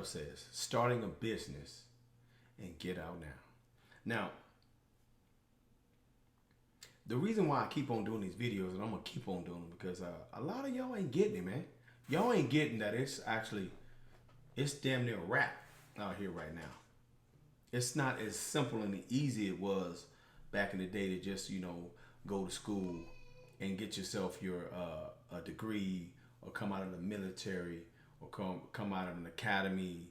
title says, Starting a Business and Get Out Now. Now, the reason why I keep on doing these videos, and I'm going to keep on doing them, because a lot of y'all ain't getting it, man. Y'all ain't getting that it's damn near a wrap out here right now. It's not as simple and easy it was back in the day to just, go to school and get yourself your a degree, or come out of the military, or come out of an academy,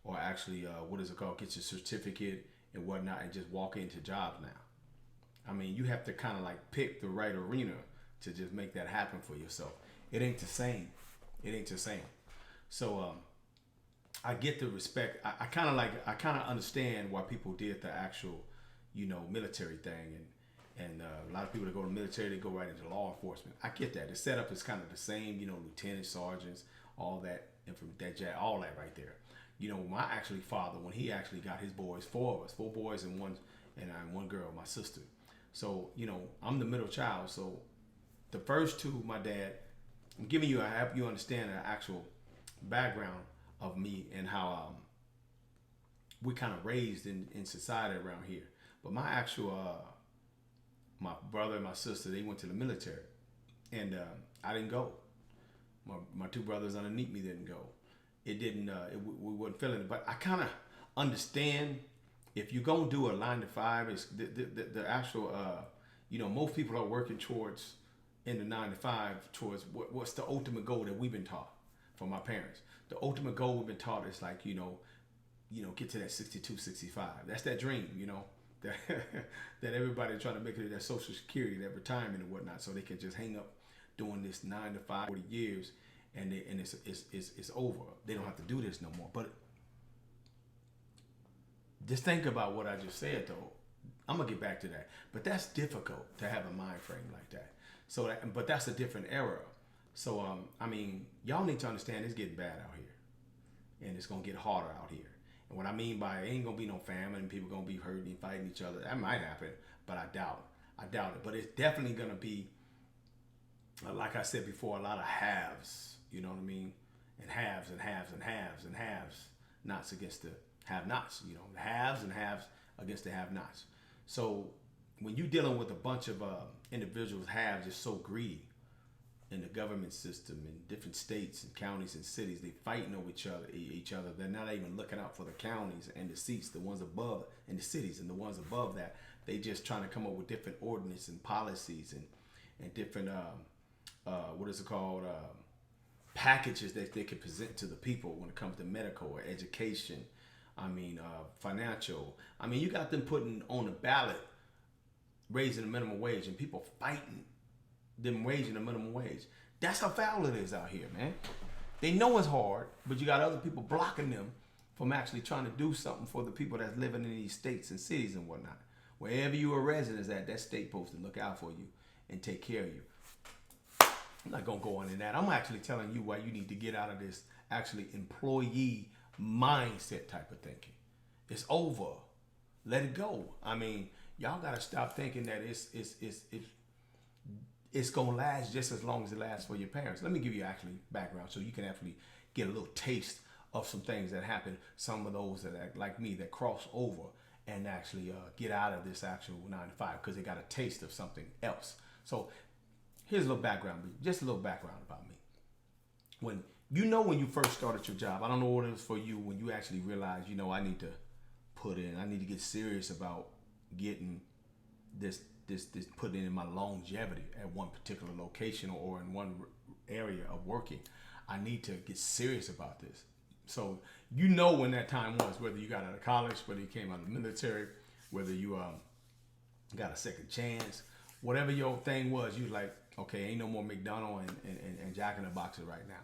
or actually what is it called, get your certificate and whatnot, and just walk into jobs now. I mean, you have to kind of like pick the right arena to just make that happen for yourself. It ain't the same. It ain't the same. So I get the respect. I kind of understand why people did the actual, military thing, and a lot of people that go to the military, they go right into law enforcement. I get that. The setup is kind of the same, lieutenant, sergeants, all that, all that right there. My actually father, when he actually got his boys, four boys and one girl, my sister. So, I'm the middle child. So the first two, my dad, I'm giving you, I help you understand the actual background of me and how we kind of raised in society around here. But my actual, my brother and my sister, they went to the military, and I didn't go. My two brothers underneath me didn't go. It didn't, we weren't feeling it. But I kind of understand, if you're going to do a 9 to 5, it's the actual, most people are working towards, in the 9 to 5, towards what's the ultimate goal that we've been taught from our parents. The ultimate goal we've been taught is like, get to that 62, 65. That's that dream, that that everybody trying to make it, that Social Security, that retirement and whatnot, so they can just hang up doing this 9 to 5, 40 years, and it's over. They don't have to do this no more. But just think about what I just said, though. I'm gonna get back to that, but that's difficult to have a mind frame like that. But that's a different era. So y'all need to understand it's getting bad out here, and it's gonna get harder out here. And what I mean by it ain't gonna be no famine, and people gonna be hurting and fighting each other. That might happen, but I doubt it. But it's definitely gonna be, like I said before, a lot of haves. You know what I mean? And haves and haves and haves and haves, nots against the have-nots. The haves and haves against the have-nots. So when you're dealing with a bunch of individuals, have just so greedy in the government system in different states and counties and cities, they fighting over each other. They're not even looking out for the counties and the seats, the ones above, and the cities and the ones above that. They just trying to come up with different ordinances and policies and different packages that they can present to the people when it comes to medical or education. Financial. You got them putting on the ballot raising the minimum wage, and people fighting them raising the minimum wage. That's how foul it is out here, man. They know it's hard, but you got other people blocking them from actually trying to do something for the people that's living in these states and cities and whatnot. Wherever you are residents at, that state supposed to look out for you and take care of you. I'm not gonna go on in that. I'm actually telling you why you need to get out of this actually employee mindset type of thinking. It's over. Let it go. Y'all gotta stop thinking that it's gonna last just as long as it lasts for your parents. Let me give you actually background so you can actually get a little taste of some things that happen. Some of those that act like me that cross over and actually get out of this actual 9 to 5 because they got a taste of something else. So here's a little background, just a little background about me. When you first started your job, I don't know what it was for you when you actually realized, I need to get serious about getting this putting in my longevity at one particular location or in one area of working. I need to get serious about this. So when that time was, whether you got out of college, whether you came out of the military, whether you got a second chance, whatever your thing was, you was like, okay, ain't no more McDonald and Jack in the Boxer right now.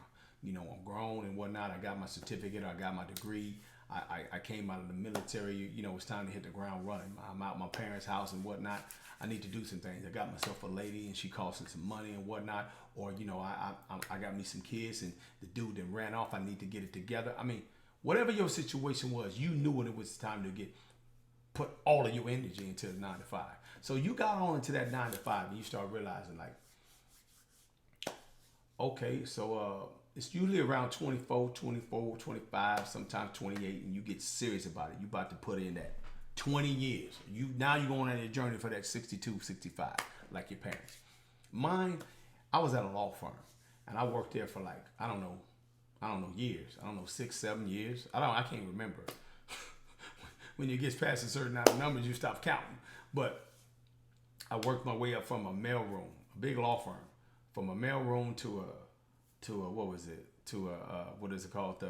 I'm grown and whatnot. I got my certificate. I got my degree. I came out of the military. It's time to hit the ground running. I'm out my parents' house and whatnot. I need to do some things. I got myself a lady and she costing some money and whatnot. Or, I got me some kids and the dude that ran off. I need to get it together. Whatever your situation was, you knew when it was time to put all of your energy into the 9 to 5. So you got on into that 9 to 5 and you start realizing like, okay, so it's usually around 24, 24, 25, sometimes 28, and you get serious about it. You about to put in that 20 years. You're going on a journey for that 62, 65, like your parents. Mine, I was at a law firm, and I worked there for like I don't know years. I don't know 6, 7 years. I can't remember. When it gets past a certain amount of numbers, you stop counting. But I worked my way up from a mailroom, a big law firm, from a mailroom to a what was it? To a what is it called?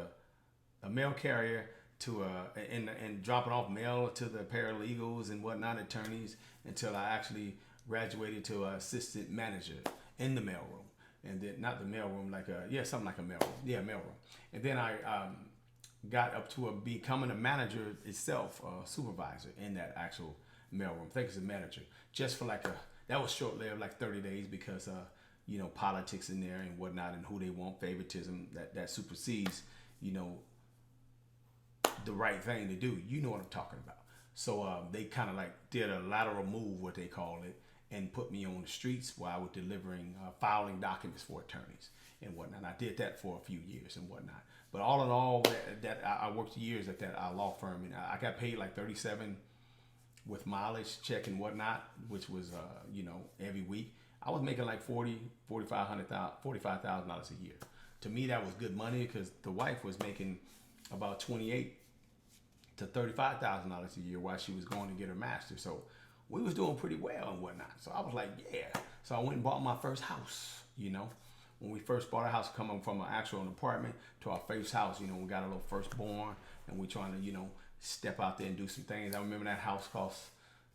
A mail carrier to and dropping off mail to the paralegals and whatnot, attorneys, until I actually graduated to an assistant manager in the mailroom. And then not the mailroom, something like a mailroom. Yeah, mailroom. And then I got up to becoming a manager itself, a supervisor in that actual mailroom. I think it's a manager. Just for that was short lived, like 30 days because politics in there and whatnot and who they want, favoritism that supersedes, the right thing to do. You know what I'm talking about. So they kind of like did a lateral move, what they call it, and put me on the streets while I was delivering filing documents for attorneys and whatnot. I did that for a few years and whatnot. But all in all, that I worked years at that law firm, and I got paid like $37 with mileage check and whatnot, which was every week. I was making like $45,000 a year. To me, that was good money because the wife was making about $28,000 to $35,000 a year while she was going to get her master's. So we was doing pretty well and whatnot. So I was like, yeah. So I went and bought my first house. When we first bought a house, coming from an actual apartment to our first house, we got a little firstborn, and we're trying to, step out there and do some things. I remember that house cost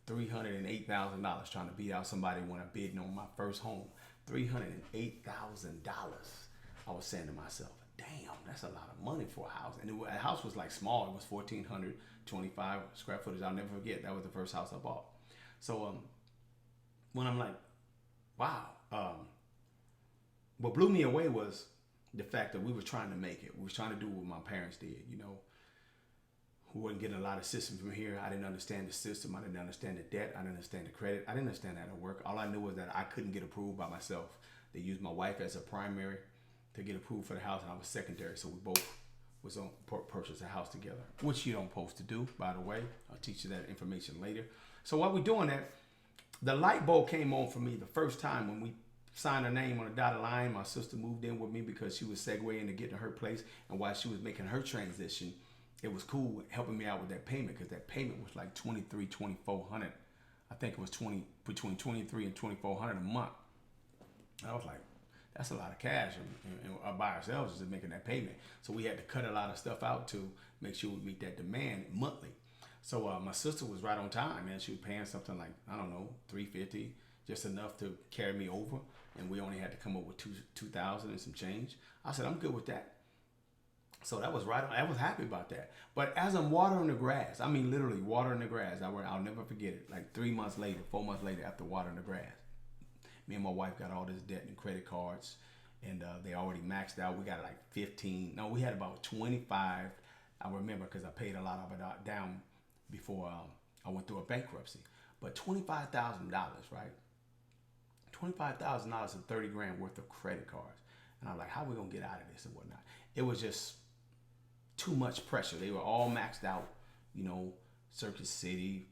$308,000, trying to beat out somebody when I bidding on my first home. $308,000. I was saying to myself, damn, that's a lot of money for a house. And the house was like small. It was 1,425 square footage. I'll never forget. That was the first house I bought. So when I'm like, wow, what blew me away was the fact that we were trying to make it. We were trying to do what my parents did, who wasn't getting a lot of assistance from here. I didn't understand the system. I didn't understand the debt. I didn't understand the credit. I didn't understand how to work. All I knew was that I couldn't get approved by myself. They used my wife as a primary to get approved for the house, and I was secondary. So we both was on purchase a house together, which you don't supposed to do, by the way. I'll teach you that information later. So while we're doing that, the light bulb came on for me the first time when we signed her name on a dotted line. My sister moved in with me because she was segueing to get to her place, and while she was making her transition, it was cool helping me out with that payment because that payment was like $2,400. I think it was between $2,300 and $2,400 a month. And I was like, that's a lot of cash and by ourselves just making that payment. So we had to cut a lot of stuff out to make sure we meet that demand monthly. So my sister was right on time, man. She was paying something like, I don't know, $350, just enough to carry me over. And we only had to come up with $2,000 and some change. I said, I'm good with that. So that was right on. I was happy about that. But as I'm watering the grass, I mean literally watering the grass, I'll never forget it. Like 4 months later after watering the grass, me and my wife got all this debt and credit cards, and they already maxed out. We got like 15. No, we had about 25. I remember because I paid a lot of it down before I went through a bankruptcy. But $25,000, right? $25,000 and $30,000 worth of credit cards. And I'm like, how are we gonna get out of this and whatnot? It was just too much pressure. They were all maxed out, Circuit City,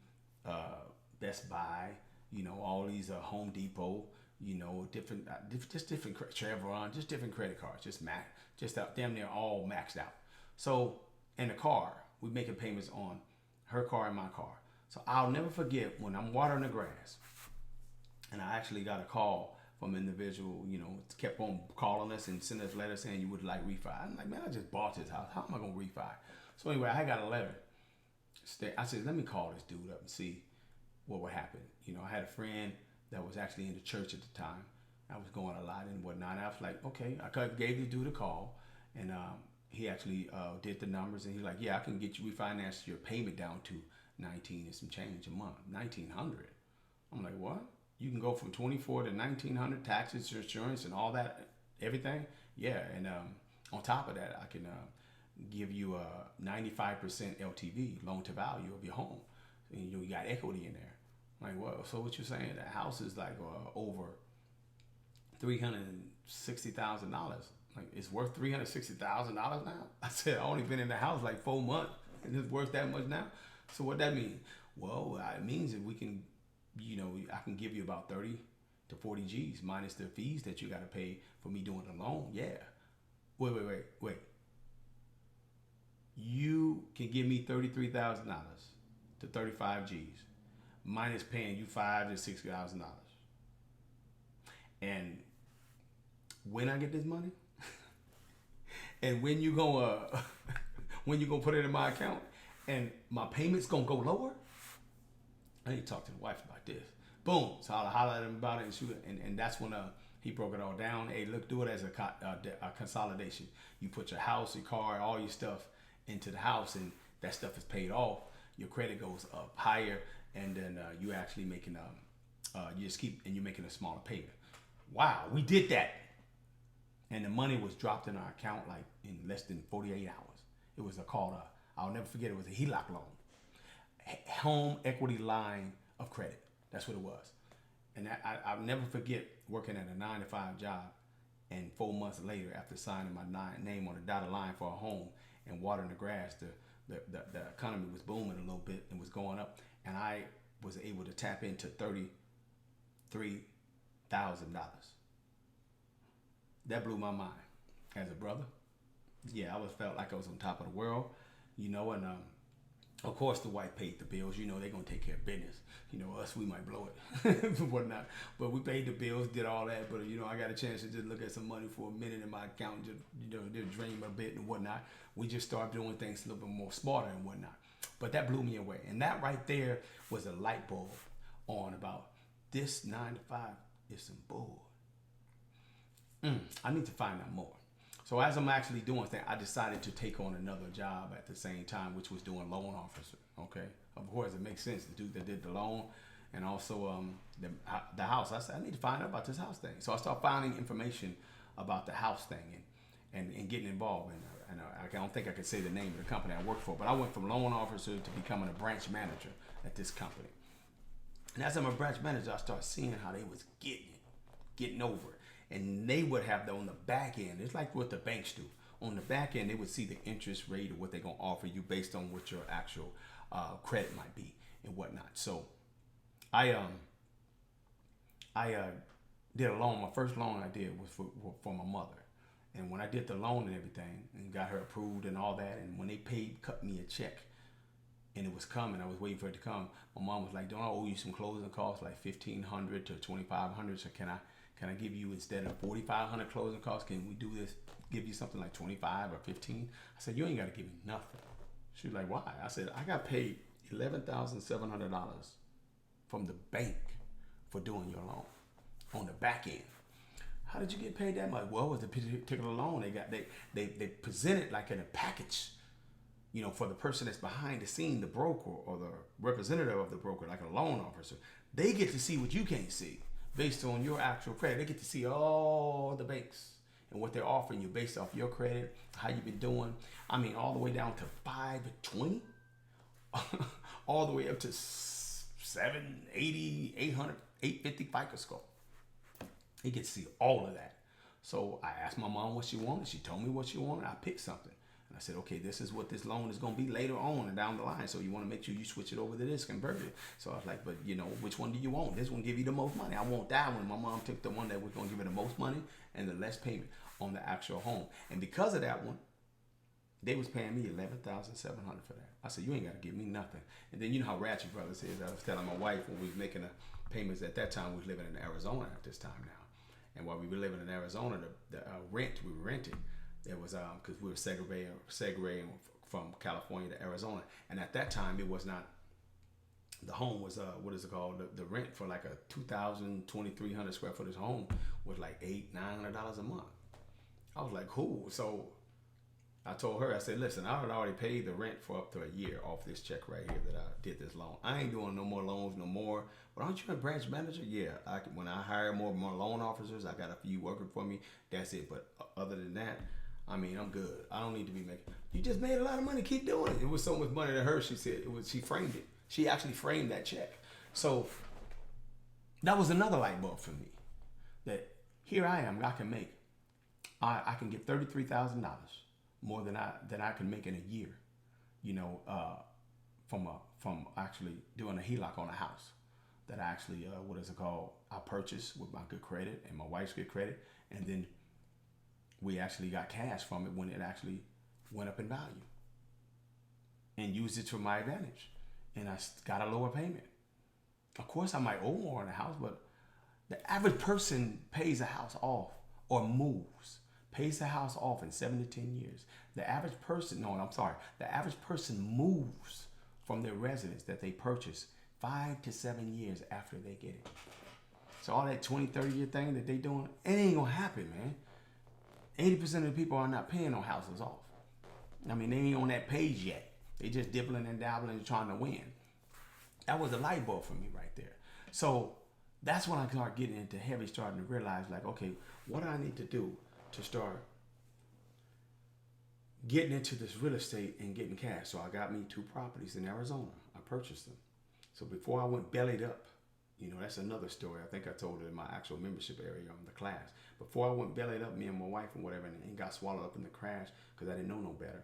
Best Buy, all these Home Depot, different Chevron, just different credit cards, just out damn near all maxed out. So in the car, we making payments on her car and my car. So I'll never forget when I'm watering the grass, and I actually got a call from an individual, kept on calling us and sending us letters saying you would like refi. I'm like, man, I just bought this house. How am I gonna refi? So anyway, I got a letter. I said, let me call this dude up and see what would happen. I had a friend that was actually in the church at the time. I was going a lot and whatnot. I was like, okay, I gave the dude a call, and he actually did the numbers, and he's like, yeah, I can get you refinanced your payment down to 19 and some change a month, 1,900. I'm like, what? You can go from 24 to 1,900, taxes, insurance, and all that, everything. Yeah, and on top of that, I can give you a 95% LTV, loan to value of your home. And you got equity in there. I'm like, well, so what you're saying? That house is like over $360,000. Like, it's worth $360,000 now. I said, I only been in the house like 4 months, and it's worth that much now. So what that mean? Well, it means that we can, I can give you about 30 to 40 G's minus the fees that you got to pay for me doing the loan. Yeah. Wait. You can give me $33,000 to 35 G's minus paying you $5,000 to $6,000. And when I get this money, and when you gonna put it in my account, and my payments gonna go lower, I need to talk to the wife about this. Boom. So I holler at him about it, and that's when he broke it all down. Hey, look, do it as a consolidation. You put your house, your car, all your stuff into the house, and that stuff is paid off. Your credit goes up higher, and then you actually making you're making a smaller payment. Wow, we did that. And the money was dropped in our account like in less than 48 hours. It was I'll never forget, it was a HELOC loan. Home equity line of credit. That's what it was. And I'll never forget working at a 9-to-5 job, and 4 months later, after signing my name on the dotted line for a home and watering the grass, the economy was booming a little bit and was going up, and I was able to tap into $33,000. That blew my mind. As a brother, yeah, I felt like I was on top of the world, and of course the wife paid the bills. They're gonna take care of business. Us, we might blow it, whatnot. But we paid the bills, did all that. But I got a chance to just look at some money for a minute in my account, and just dream a bit and whatnot. We just started doing things a little bit more smarter and whatnot. But that blew me away, and that right there was a light bulb on about this 9-to-5 is some bull. I need to find out more. So as I'm actually doing things, I decided to take on another job at the same time, which was doing loan officer. Okay, of course it makes sense. The dude that did the loan, and also the house. I said, I need to find out about this house thing. So I started finding information about the house thing and getting involved. And I don't think I could say the name of the company I worked for, but I went from loan officer to becoming a branch manager at this company. And as I'm a branch manager, I started seeing how they was getting over it. And they would have on the back end, it's like what the banks do. On the back end, they would see the interest rate of what they're going to offer you based on what your actual credit might be and whatnot. So I did a loan. My first loan I did was for my mother. And when I did the loan and everything and got her approved and all that, and when they cut me a check and it was coming, I was waiting for it to come. My mom was like, don't I owe you some closing costs, like $1,500 to $2,500? So can I give you, instead of $4,500 closing costs, can we do this, give you something like 25 or 15? I said, you ain't got to give me nothing. She was like, why? I said, I got paid $11,700 from the bank for doing your loan on the back end. How did you get paid that much? Well, it was a particular loan they presented like in a package, for the person that's behind the scene, the broker or the representative of the broker, like a loan officer. They get to see what you can't see. Based on your actual credit, they get to see all the banks and what they're offering you based off your credit, how you've been doing. I mean, all the way down to 520, all the way up to 780, 800, 850 FICO score. They get to see all of that. So I asked my mom what she wanted. She told me what she wanted. I picked something. And I said, okay, this is what this loan is going to be later on and down the line. So you want to make sure you switch it over to this, convert it. So I was like, but which one do you want? This one give you the most money. I want that one. My mom took the one that was going to give her the most money and the less payment on the actual home. And because of that one, they was paying me $11,700 for that. I said, you ain't got to give me nothing. And then you know how Ratchet Brothers is. I was telling my wife when we was making the payments at that time, we was living in Arizona at this time now. And while we were living in Arizona, the rent we were renting, there was because we were segregating from California to Arizona, and at that time it was not. The home was what is it called? The rent for like a 2,300 square footage home was like $800-900 a month. I was like, cool. So I told her, I said, listen, I had already paid the rent for up to a year off this check right here that I did this loan. I ain't doing no more loans no more. But aren't you a branch manager? Yeah. When I hire more loan officers, I got a few working for me. That's it. But other than that, I mean, I'm good. I don't need to be making. You just made a lot of money. Keep doing it. It was so much money to her. She said she framed it. She actually framed that check. So that was another light bulb for me. That here I am. I can make I can get $33,000 more than I can make in a year. You know, from actually doing a HELOC on a house that I actually what is it called? I purchased with my good credit and my wife's good credit, and then we actually got cash from it when it actually went up in value, and used it to my advantage, and I got a lower payment. Of course, I might owe more on the house, but the average person pays a house off or moves, pays the house off in 7 to 10 years. The average person, no, I'm sorry, the average person moves from their residence that they purchase 5 to 7 years after they get it. So all that 20, 30-year thing that they doing, it ain't gonna happen, man. 80% of the people are not paying no houses off. I mean, they ain't on that page yet. They just dibbling and dabbling and trying to win. That was a light bulb for me right there. So that's when I started getting into heavy, starting to realize, like, okay, what do I need to do to start getting into this real estate and getting cash? So I got me 2 properties in Arizona. I purchased them. So before I went bellied up, you know, that's another story. I think I told it in my actual membership area on the class. Before I went bellied up, me and my wife and whatever, and got swallowed up in the crash because I didn't know no better.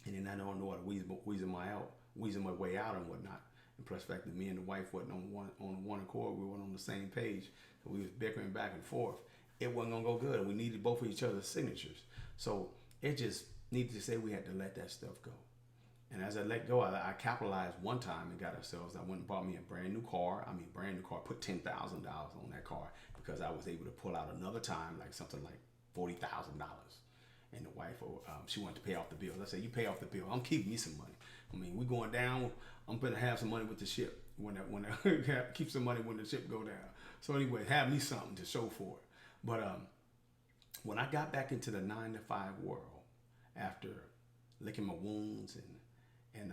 And then I don't know how to weasel my way out and whatnot. And plus the fact that me and the wife wasn't on one accord, we weren't on the same page. So we was bickering back and forth. It wasn't gonna go good. We needed both of each other's signatures. So it just needed to say we had to let that stuff go. And as I let go, I capitalized one time and got ourselves. I went and bought me a brand new car. Put $10,000 on that car because I was able to pull out another time, like something like $40,000. And the wife, she wanted to pay off the bill. I said, you pay off the bill. I'm keeping me some money. I mean, we going down. I'm going to have some money with the ship. When I keep some money when the ship go down. So anyway, have me something to show for it. But when I got back into the 9-to-5 world, after licking my wounds and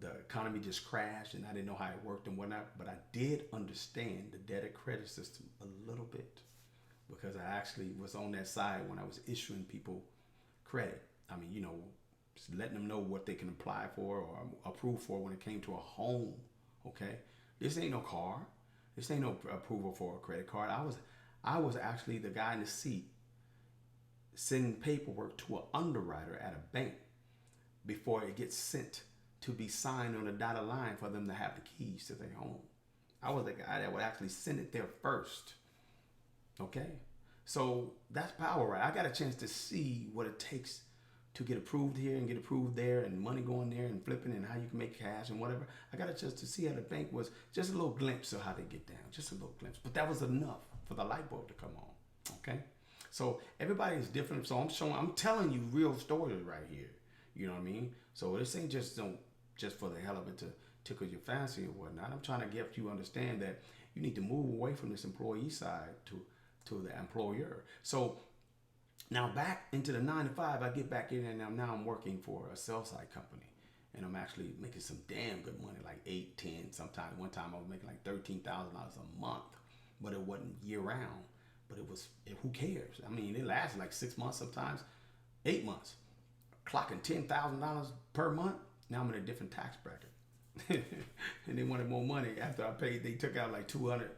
the economy just crashed and I didn't know how it worked and whatnot, but I did understand the debit credit system a little bit because I actually was on that side when I was issuing people credit. I mean, you know, just letting them know what they can apply for or approve for when it came to a home. Okay, this ain't no car. This ain't no approval for a credit card. I was actually the guy in the seat sending paperwork to an underwriter at a bank before it gets sent to be signed on a dotted line for them to have the keys to their home. I was the guy that would actually send it there first. Okay, so that's power, right? I got a chance to see what it takes to get approved here and get approved there and money going there and flipping and how you can make cash and whatever. I got a chance to see how the bank was, just a little glimpse of how they get down, just a little glimpse. But that was enough for the light bulb to come on, okay? So everybody is different. So I'm telling you real stories right here. You know what I mean? So this ain't just for the hell of it to tickle your fancy or whatnot. I'm trying to get you to understand that you need to move away from this employee side to the employer. So now back into the 9-to-5, I get back in and now I'm working for a sell side company. And I'm actually making some damn good money, like 8, 10, sometimes. One time I was making like $13,000 a month, but it wasn't year round. But who cares? I mean, it lasted like 6 months, sometimes 8 months. Clocking $10,000 per month. Now I'm in a different tax bracket. And they wanted more money after I paid. They took out like 200.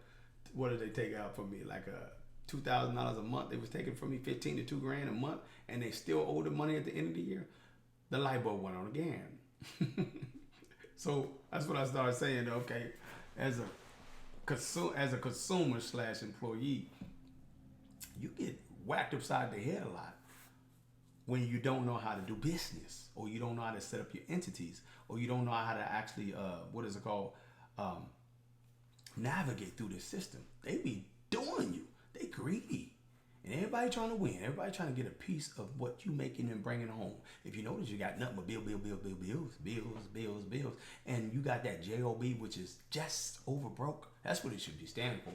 What did they take out from me? Like $2,000 a month. They was taking from me 15 to $2,000 a month, and they still owed the money at the end of the year. The light bulb went on again. So that's what I started saying. Okay, as a consumer / employee, you get whacked upside the head a lot when you don't know how to do business, or you don't know how to set up your entities, or you don't know how to actually navigate through this system. They be doing you. They greedy. And everybody trying to win. Everybody trying to get a piece of what you making and bringing home. If you notice, you got nothing but bills. And you got that JOB, which is just over broke. That's what it should be standing for.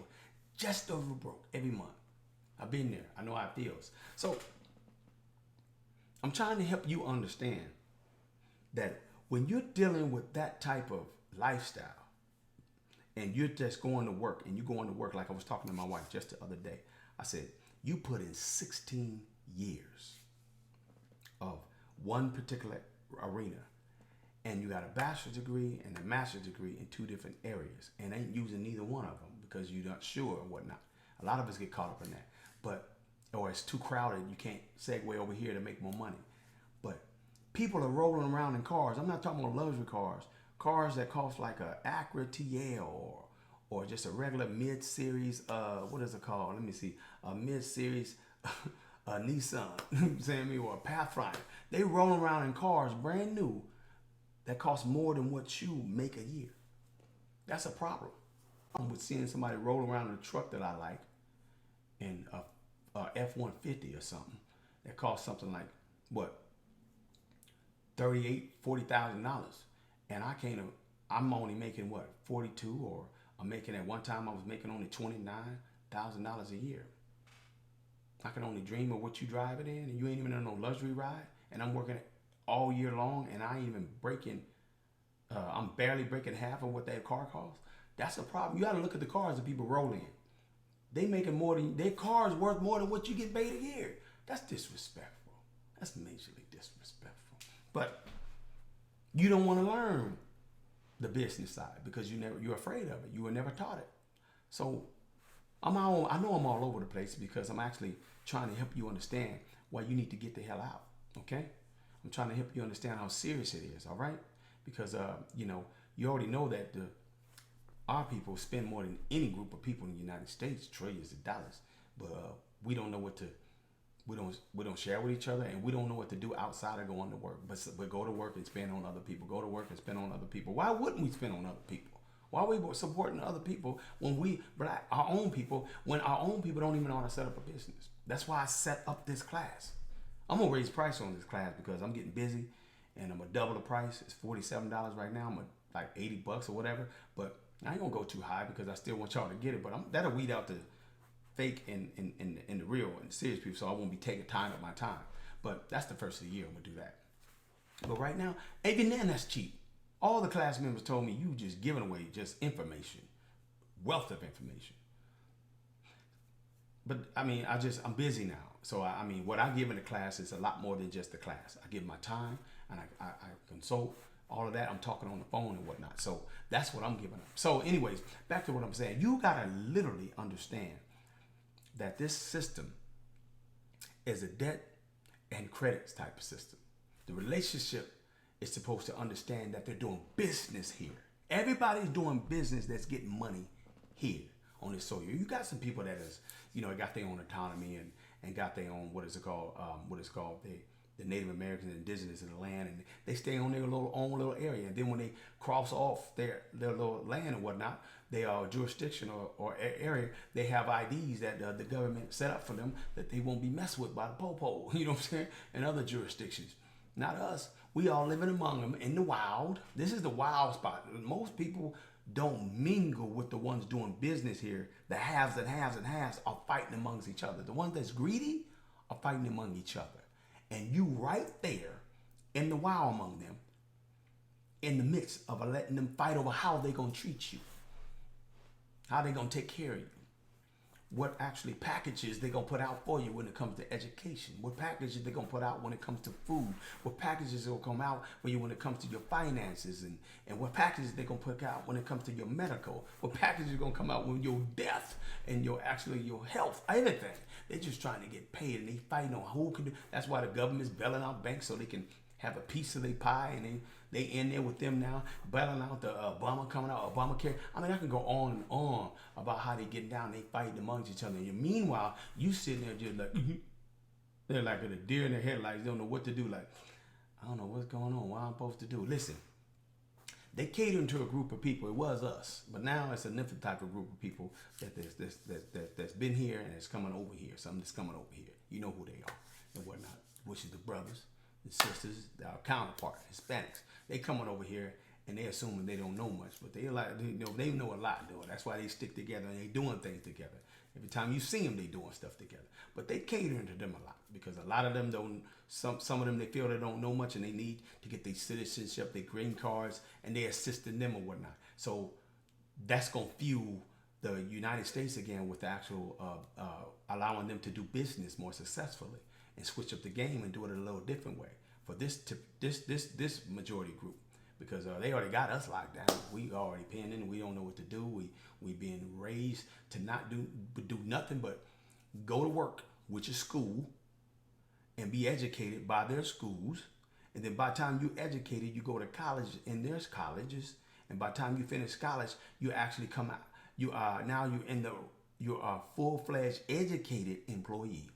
Just over broke every month. I've been there. I know how it feels. So I'm trying to help you understand that when you're dealing with that type of lifestyle and you're just going to work and you're going to work, like I was talking to my wife just the other day, I said, you put in 16 years of one particular arena and you got a bachelor's degree and a master's degree in 2 different areas and ain't using neither one of them because you're not sure or whatnot. A lot of us get caught up in that. But or it's too crowded. You can't segue over here to make more money. But people are rolling around in cars. I'm not talking about luxury cars. Cars that cost like a Acura TL or just a regular mid-series. What is it called? Let me see. A mid-series Nissan. You know what I'm saying? Or a Pathfinder. They rolling around in cars brand new that cost more than what you make a year. That's a problem. I'm with seeing somebody roll around in a truck that I like in a F-150 or something that costs something like what, $38,000-$40,000, and I'm only making what, 42, or I'm making, at one time I was making only $29,000 a year. I can only dream of what you drive it in, and you ain't even on no luxury ride, and I'm working all year long, and I ain't even breaking. I'm barely breaking half of what that car costs. That's a problem. You got to look at the cars that people roll in. They making more than, their car's worth more than what you get paid a year. That's disrespectful. That's majorly disrespectful. But you don't want to learn the business side because you're afraid of it. You were never taught it. So I know I'm all over the place because I'm actually trying to help you understand why you need to get the hell out. Okay? I'm trying to help you understand how serious it is. All right? Because you already know that our people spend more than any group of people in the United States, trillions of dollars, but we don't know what to. We don't share with each other, and we don't know what to do outside of going to work. But go to work and spend on other people. Go to work and spend on other people. Why wouldn't we spend on other people? Why are we supporting other people when our own people don't even know how to set up a business? That's why I set up this class. I'm gonna raise price on this class because I'm getting busy, and I'm gonna double the price. It's $47 right now. I'm like $80 or whatever. But I ain't gonna go too high because I still want y'all to get it. But that'll weed out the fake and the real and serious people, so I won't be taking time of my time. But that's the first of the year. I'm gonna do that. But right now, even then, that's cheap. All the class members told me you just giving away just information, wealth of information. But I mean, I'm busy now. So I mean, what I give in the class is a lot more than just the class. I give my time and I consult all of that. I'm talking on the phone and whatnot. So that's what I'm giving up. So anyways, back to what I'm saying. You gotta literally understand that this system is a debt and credits type of system. The relationship is supposed to understand that they're doing business here. Everybody's doing business that's getting money here on this soil. You got some people that is, got their own autonomy and got their own, the Native Americans and indigenous in the land, and they stay on their own little area. And then when they cross off their little land and whatnot, their jurisdiction or area, they have IDs that the government set up for them that they won't be messed with by the popo, you know what I'm saying, and other jurisdictions. Not us. We all living among them in the wild. This is the wild spot. Most people don't mingle with the ones doing business here. The haves and haves and haves are fighting amongst each other. The ones that's greedy are fighting among each other. And you right there in the wild among them, in the midst of letting them fight over how they going to treat you, how they going to take care of you, what actually packages they going to put out for you when it comes to education, what packages they going to put out when it comes to food, what packages will come out for you when it comes to your finances, and what packages they going to put out when it comes to your medical, what packages are going to come out when your death and your health, everything. They're just trying to get paid, and they fighting on who can do. That's why the government's bailing out banks so they can have a piece of their pie, and they in there with them now, bailing out the Obama coming out, Obamacare. I mean, I can go on and on about how they getting down, they fighting amongst each other. And meanwhile, you sitting there just like, they're like a deer in the headlights, they don't know what to do. Like, I don't know what's going on, what I'm supposed to do. Listen, they catering to a group of people. It was us, but now it's a different type of group of people that's been here and it's coming over here. Something that's coming over here. You know who they are and whatnot, which is the brothers, the sisters, our counterpart, Hispanics. They coming over here and they assuming they don't know much, but they know a lot, though. That's why they stick together and they doing things together. Every time you see them, they doing stuff together. But they catering to them a lot because a lot of them don't. Some of them, they feel they don't know much and they need to get their citizenship, their green cards, and they assisting them or whatnot. So that's gonna fuel the United States again with the actual allowing them to do business more successfully and switch up the game and do it a little different way for this majority group. Because they already got us locked down. We already paying in. We don't know what to do. We being raised to not do nothing but go to work, which is school, and be educated by their schools. And then by the time you're educated, you go to college in their colleges. And by the time you finish college, you actually come out. You're a full-fledged educated employee.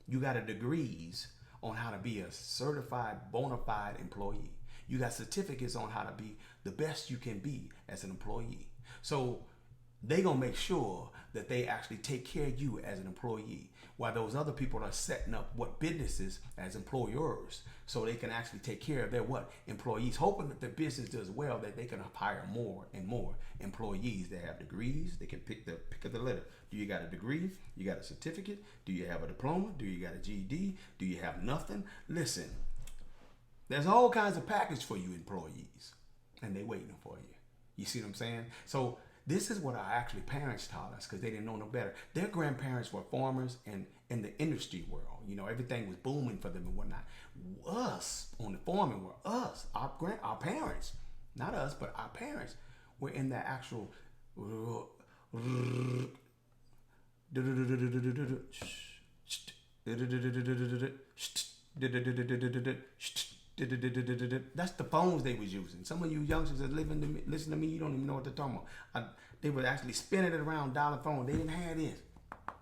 You got a degrees on how to be a certified bona fide employee. You got certificates on how to be the best you can be as an employee. So they gonna make sure that they actually take care of you as an employee, while those other people are setting up what businesses as employers, so they can actually take care of their what employees, hoping that the business does well, that they can hire more and more employees that have degrees. They can pick of the litter. Do you got a degree? You got a certificate? Do you have a diploma? Do you got a GED? Do you have nothing? Listen, there's all kinds of package for you employees, and they waiting for you. You see what I'm saying? So this is what our actually parents taught us, because they didn't know no better. Their grandparents were farmers and in the industry world. You know, everything was booming for them and whatnot. Us on the farming world, our parents, not us, but our parents were in the actual that's the phones they was using. Some of you youngsters that listen to me, you don't even know what they're talking about. They were actually spinning it around, dialing phone. They didn't have this,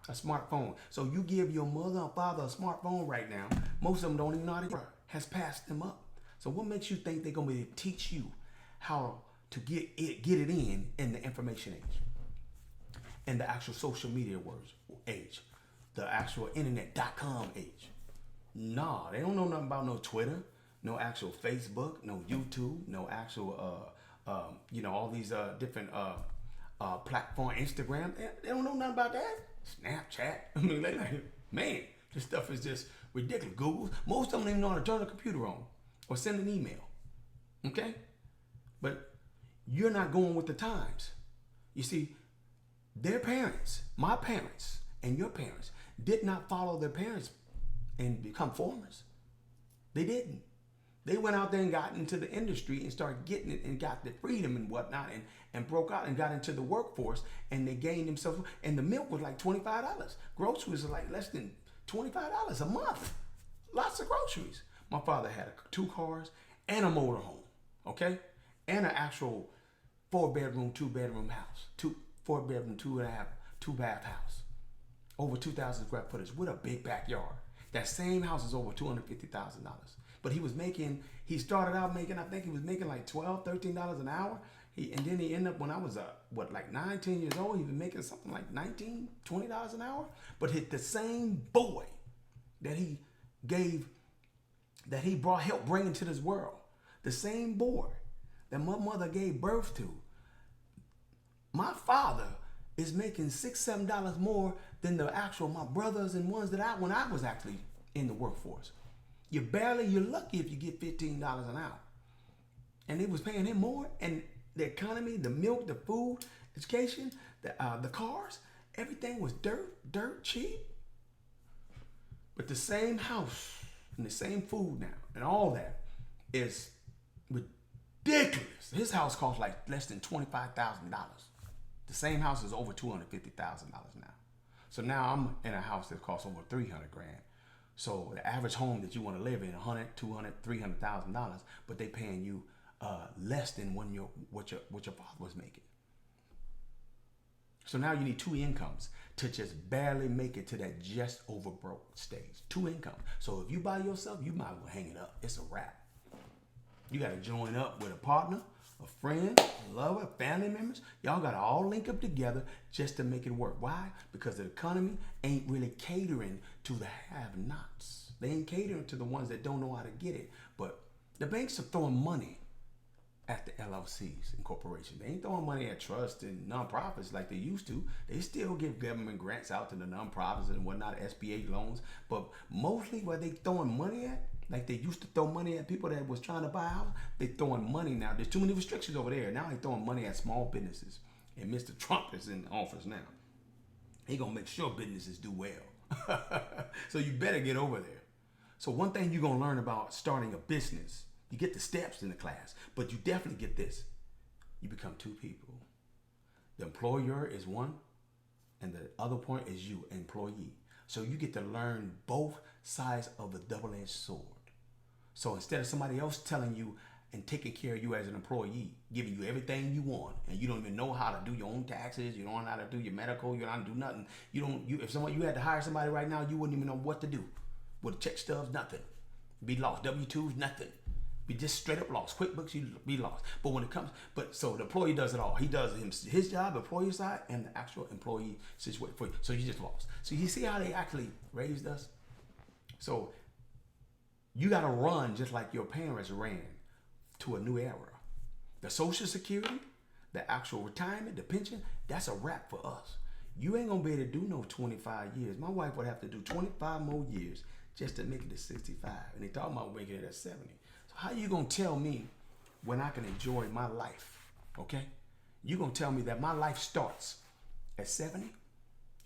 a smartphone. So you give your mother or father a smartphone right now, most of them don't even know how to has passed them up. So what makes you think they're gonna be able to teach you how to get it in the information age, in the actual social media age, the actual internet.com age? Nah, they don't know nothing about no Twitter, no actual Facebook, no YouTube, no actual all these different platform, Instagram. They don't know nothing about that. Snapchat. I mean, man, this stuff is just ridiculous. Google. Most of them don't even know how to turn a computer on or send an email. Okay? But you're not going with the times. You see, their parents, my parents, and your parents did not follow their parents and become farmers. They didn't. They went out there and got into the industry and started getting it and got the freedom and whatnot and broke out and got into the workforce, and they gained themselves. And the milk was like $25. Groceries are like less than $25 a month. Lots of groceries. My father had 2 cars and a motor home, okay? And an actual 4-bedroom, 2-bedroom house. 4-bedroom, 2-bath house. Over 2,000 square footage with a big backyard. That same house is over $250,000. But he started out making, I think he was making like $12, $13 an hour. And then he ended up, when I was, like 9, 10 years old, he was making something like $19, $20 an hour. But the same boy that he helped bring into this world, the same boy that my mother gave birth to, my father is making $6, $7 more than my brothers and ones that when I was actually in the workforce. You're lucky if you get $15 an hour. And they was paying him more, and the economy, the milk, the food, education, the cars, everything was dirt cheap. But the same house and the same food now and all that is ridiculous. His house costs like less than $25,000. The same house is over $250,000 now. So now I'm in a house that costs over $300,000. So the average home that you want to live in, $100,000, $200,000, $300,000, but they paying you less than what your father was making. So now you need 2 incomes to just barely make it to that just over broke stage. 2 incomes. So if you by yourself, you might as well hang it up. It's a wrap. You got to join up with a partner, a friend, a lover, family members. Y'all got to all link up together just to make it work. Why? Because the economy ain't really catering to the have-nots. They ain't catering to the ones that don't know how to get it. But the banks are throwing money at the LLCs and corporations. They ain't throwing money at trusts and nonprofits like they used to. They still give government grants out to the nonprofits and whatnot, SBA loans. But mostly where they throwing money at, like they used to throw money at people that was trying to buy a house, they throwing money now. There's too many restrictions over there. Now they throwing money at small businesses. And Mr. Trump is in office now. He gonna make sure businesses do well. So you better get over there. So one thing you're gonna learn about starting a business, you get the steps in the class, but you definitely get this. You become 2 people. The employer is one, and the other point is you, employee. So you get to learn both sides of the double-edged sword. So instead of somebody else telling you and taking care of you as an employee, giving you everything you want, and you don't even know how to do your own taxes, you don't know how to do your medical, you don't do nothing. If you had to hire somebody right now, you wouldn't even know what to do. With check stubs, nothing. Be lost. W-2s, nothing. Be just straight up lost. QuickBooks, you be lost. But when it comes, so the employee does it all. He does his job, employee side, and the actual employee situation for you. So you just lost. So you see how they actually raised us? So you got to run just like your parents ran to a new era. The Social Security, the actual retirement, the pension, that's a wrap for us. You ain't going to be able to do no 25 years. My wife would have to do 25 more years just to make it to 65. And they talking about making it at 70. So how you going to tell me when I can enjoy my life? Okay? You going to tell me that my life starts at 70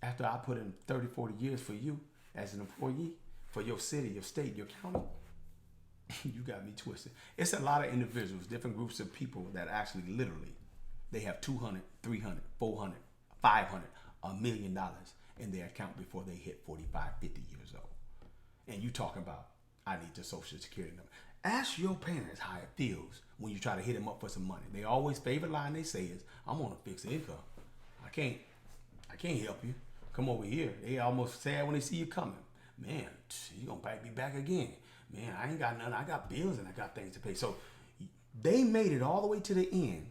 after I put in 30, 40 years for you as an employee, for your city, your state, your county? You got me twisted. It's a lot of individuals, different groups of people that actually literally, they have 200, 300, 400, 500, $1 million in their account before they hit 45, 50 years old. And you talking about, I need the Social Security number. Ask your parents how it feels when you try to hit them up for some money. They always favorite line they say is, I'm on a fixed income. I can't help you. Come over here. They almost sad when they see you coming. Man, you gonna bite me back again. Man, I ain't got nothing. I got bills and I got things to pay. So they made it all the way to the end.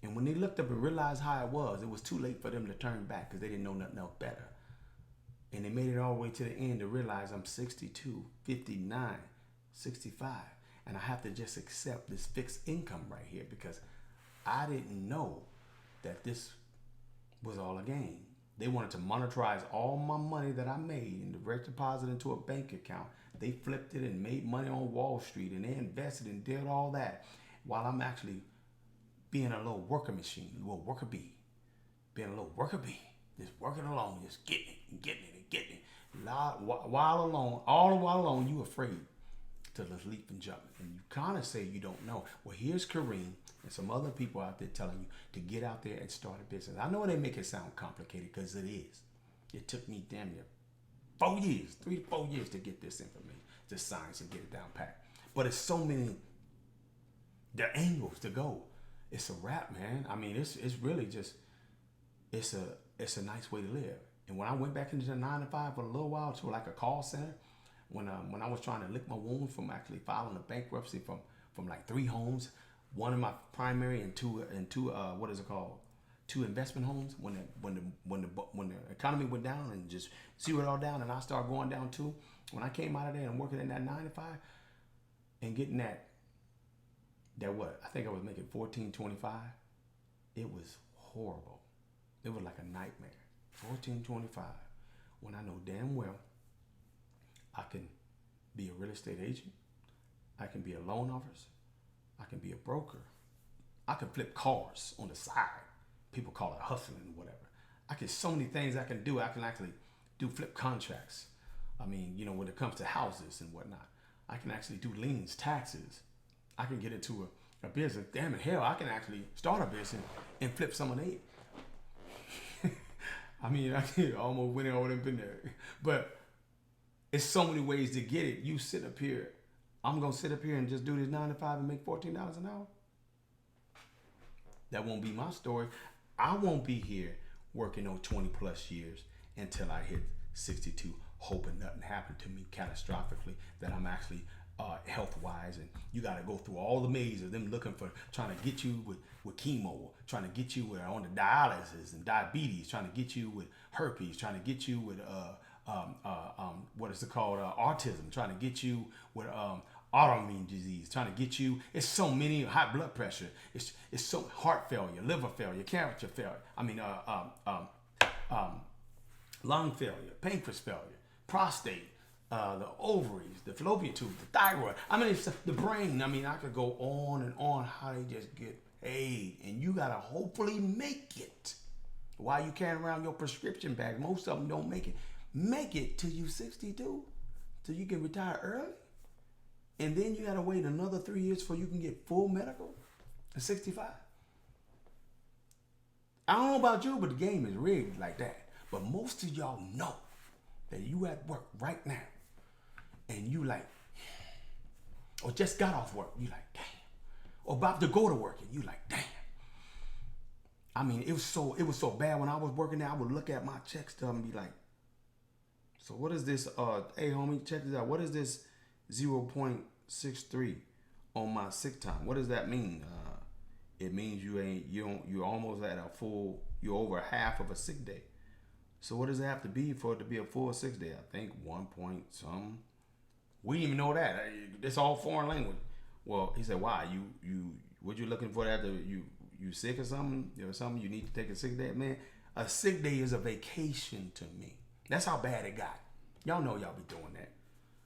And when they looked up and realized how it was too late for them to turn back because they didn't know nothing else better. And they made it all the way to the end to realize I'm 62, 59, 65. And I have to just accept this fixed income right here because I didn't know that this was all a game. They wanted to monetize all my money that I made and direct deposit into a bank account. They flipped it and made money on Wall Street and they invested and did all that while I'm actually being a little worker machine, a little worker bee. Being a little worker bee. Just working along, just getting it and getting it and getting it. All the while alone, you afraid to just leap and jump. And you kind of say you don't know. Well, here's Kareem and some other people out there telling you to get out there and start a business. I know they make it sound complicated because it is. It took me damn near 3 to 4 years to get this information, this science, and get it down pat. But it's so many, the angles to go. It's a wrap, man. I mean, it's really just, it's a nice way to live. And when I went back into the 9 to 5 for a little while to like a call center, when I was trying to lick my wounds from actually filing a bankruptcy from like 3 homes, one in my primary and two two investment homes. When the economy went down and just zeroed it all down, and I started going down too. When I came out of there and working in that 9 to 5 and getting that what I think I was making $14.25. It was horrible. It was like a nightmare. $14.25 when I know damn well I can be a real estate agent, I can be a loan officer, I can be a broker, I can flip cars on the side. People call it hustling or whatever. So many things I can do. I can actually do flip contracts. I mean, when it comes to houses and whatnot, I can actually do liens, taxes. I can get into a business. Damn it, hell, I can actually start a business and flip some of it. I mean, I almost went over and been there. But it's so many ways to get it. You sit up here. I'm going to sit up here and just do this 9 to 5 and make $14 an hour. That won't be my story. I won't be here working on 20 plus years until I hit 62, hoping nothing happened to me catastrophically, that I'm actually health-wise, and you got to go through all the maze of them looking for, trying to get you with chemo, trying to get you on the dialysis and diabetes, trying to get you with herpes, trying to get you with what is it called, autism, trying to get you with autoimmune disease, trying to get you, it's so many, high blood pressure, it's so, heart failure, liver failure, cancer failure, lung failure, pancreas failure, prostate, the ovaries, the fallopian tube, the thyroid. I mean, it's the brain. I mean, I could go on and on how they just get paid. And you got to hopefully make it. While you carrying around your prescription bag, most of them don't make it. Make it till you 62, till you can retire early. And then you got to wait another 3 years before you can get full medical at 65. I don't know about you, but the game is rigged like that. But most of y'all know that you at work right now and you like, or just got off work, you like, damn. Or about to go to work and you like, damn. I mean, it was so bad when I was working there. I would look at my check stub and be like, so what is this? Hey homie, check this out. What is this 0.63 on my sick time? What does that mean? It means you're almost at you're over half of a sick day. So what does it have to be for it to be a full 6 day? I think 1 point some. We didn't even know that. It's all foreign language. Well, he said, why? What you looking for that? You sick or something? Or something you need to take a sick day? Man, a sick day is a vacation to me. That's how bad it got. Y'all know y'all be doing that.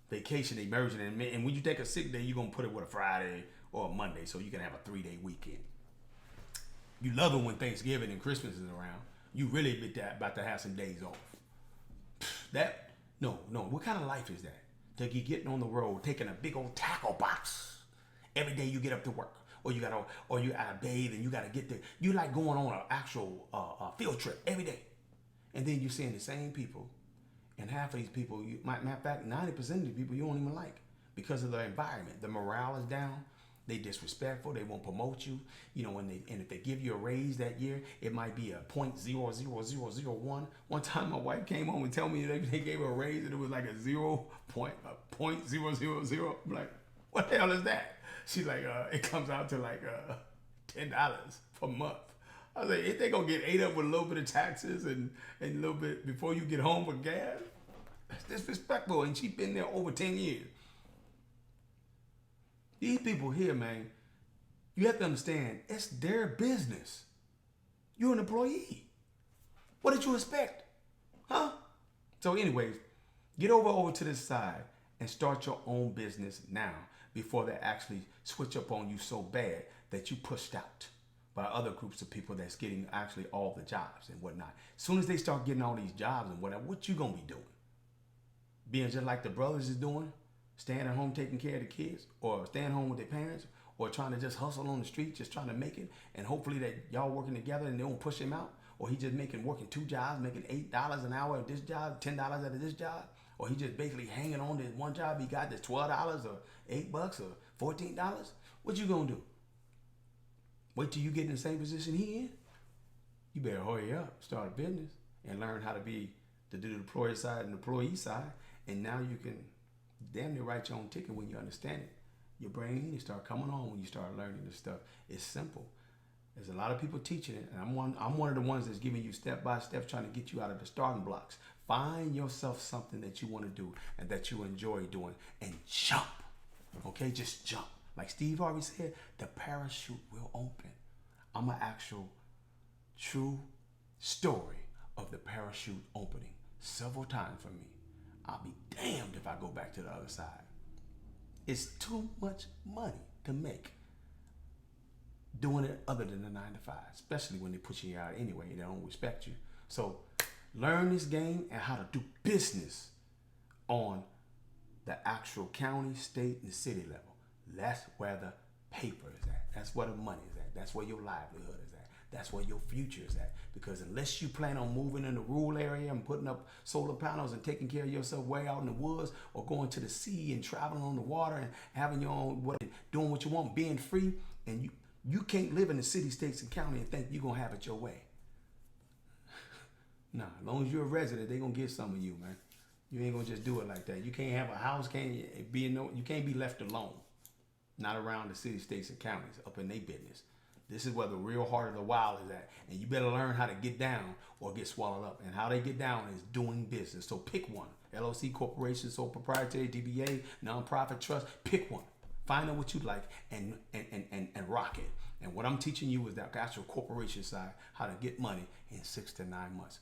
Vacation, immersion, and when you take a sick day, you're going to put it with a Friday or a Monday so you can have a 3-day weekend. You love it when Thanksgiving and Christmas is around. You really about to have some days off. No. What kind of life is that? To be getting on the road, taking a big old tackle box every day you get up to work, or you gotta bathe and you gotta get there. You like going on an actual field trip every day, and then you're seeing the same people, and half of these people, matter of fact, 90% of these people you don't even like because of their environment. The morale is down. They disrespectful. They won't promote you. You know, and if they give you a raise that year, it might be a 0.00001. One time, my wife came home and told me they gave her a raise and it was like a 0.000. I'm like, what the hell is that? She's like, it comes out to like $10 per month. I was like, ain't they gonna get ate up with a little bit of taxes and a little bit before you get home with gas? That's disrespectful, and she's been there over 10 years. These people here, man, you have to understand, it's their business. You're an employee. What did you expect? Huh? So anyways, get over to this side and start your own business now before they actually switch up on you so bad that you pushed out by other groups of people that's getting actually all the jobs and whatnot. As soon as they start getting all these jobs and whatever, what you gonna be doing? Being just like the brothers is doing? Staying at home taking care of the kids, or staying home with their parents, or trying to just hustle on the street, just trying to make it, and hopefully that y'all working together and they won't push him out, or he just working 2 jobs, making $8 an hour at this job, $10 at this job, or he just basically hanging on to this one job he got, that's $12 or $8 or $14. What you gonna do? Wait till you get in the same position he in? You better hurry up, start a business, and learn how to do the employer side and employee side, and now you can damn near write your own ticket when you understand it. Your brain will start coming on when you start learning this stuff. It's simple. There's a lot of people teaching it, and I'm one of the ones that's giving you step by step, trying to get you out of the starting blocks. Find yourself something that you want to do and that you enjoy doing, and jump. Okay, just jump. Like Steve Harvey said, the parachute will open. I'm an actual true story of the parachute opening several times for me. I'll be damned if I go back to the other side. It's too much money to make doing it other than the 9 to 5, especially when they're pushing you out anyway and they don't respect you. So learn this game and how to do business on the actual county, state, and city level. That's where the paper is at. That's where the money is at. That's where your livelihood is at. That's where your future is at. Because unless you plan on moving in the rural area and putting up solar panels and taking care of yourself way out in the woods, or going to the sea and traveling on the water and having your own, doing what you want, being free, and you can't live in the city, states, and county and think you're going to have it your way. Nah, as long as you're a resident, they're going to get some of you, man. You ain't going to just do it like that. You can't have a house, you can't be left alone. Not around the city, states, and counties, up in their business. This is where the real heart of the wild is at. And you better learn how to get down or get swallowed up. And how they get down is doing business. So pick one. LLC, corporation, sole proprietary, DBA, nonprofit, trust. Pick one. Find out what you like and rock it. And what I'm teaching you is that actual corporation side, how to get money in 6 to 9 months.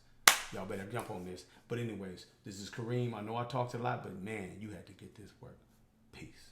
Y'all better jump on this. But anyways, this is Kareem. I know I talked a lot, but man, you had to get this work. Peace.